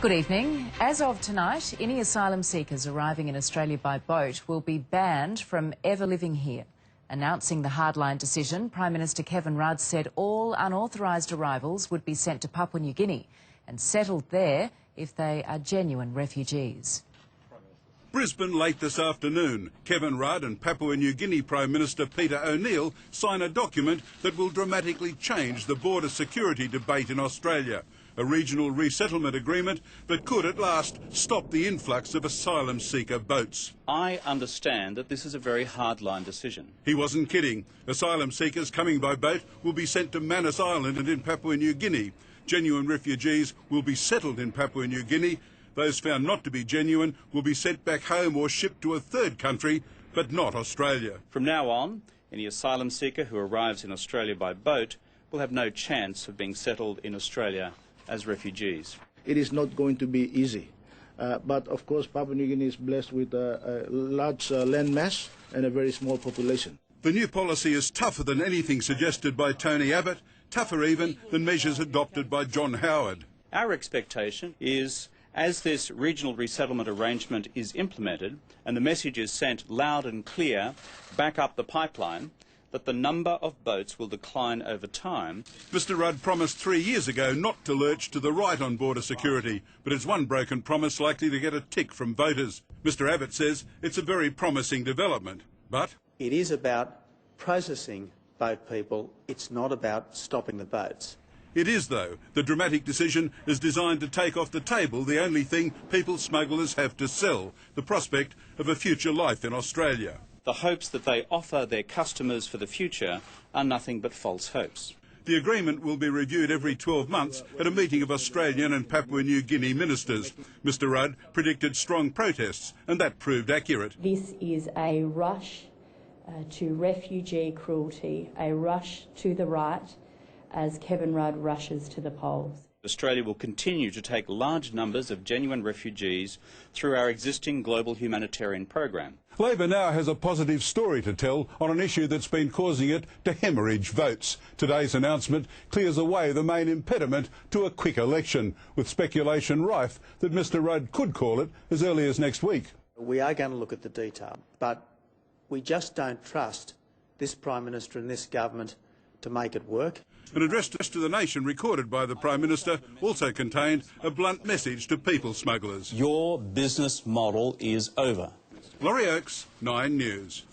Good evening. As of tonight, any asylum seekers arriving in Australia by boat will be banned from ever living here. Announcing the hardline decision, Prime Minister Kevin Rudd said all unauthorised arrivals would be sent to Papua New Guinea and settled there if they are genuine refugees. Brisbane late this afternoon. Kevin Rudd and Papua New Guinea Prime Minister Peter O'Neill sign a document that will dramatically change the border security debate in Australia. A regional resettlement agreement that could at last stop the influx of asylum seeker boats. I understand that this is a very hardline decision. He wasn't kidding. Asylum seekers coming by boat will be sent to Manus Island and in Papua New Guinea. Genuine refugees will be settled in Papua New Guinea. Those found not to be genuine will be sent back home or shipped to a third country, but not Australia. From now on, any asylum seeker who arrives in Australia by boat will have no chance of being settled in Australia as refugees. It is not going to be easy, but of course Papua New Guinea is blessed with a large land mass and a very small population. The new policy is tougher than anything suggested by Tony Abbott, tougher even than measures adopted by John Howard. Our expectation is, as this regional resettlement arrangement is implemented and the message is sent loud and clear back up the pipeline, that the number of boats will decline over time. Mr Rudd promised 3 years ago not to lurch to the right on border security, but it's one broken promise likely to get a tick from voters. Mr Abbott says it's a very promising development, but it is about processing boat people, it's not about stopping the boats. It is, though. The dramatic decision is designed to take off the table the only thing people smugglers have to sell, the prospect of a future life in Australia. The hopes that they offer their customers for the future are nothing but false hopes. The agreement will be reviewed every 12 months at a meeting of Australian and Papua New Guinea ministers. Mr Rudd predicted strong protests, and that proved accurate. This is a rush to refugee cruelty, a rush to the right, as Kevin Rudd rushes to the polls. Australia will continue to take large numbers of genuine refugees through our existing global humanitarian program. Labor now has a positive story to tell on an issue that's been causing it to hemorrhage votes. Today's announcement clears away the main impediment to a quick election, with speculation rife that Mr Rudd could call it as early as next week. We are going to look at the detail, but we just don't trust this Prime Minister and this government to make it work. An address to the nation recorded by the Prime Minister also contained a blunt message to people smugglers. Your business model is over. Laurie Oakes, 9 News.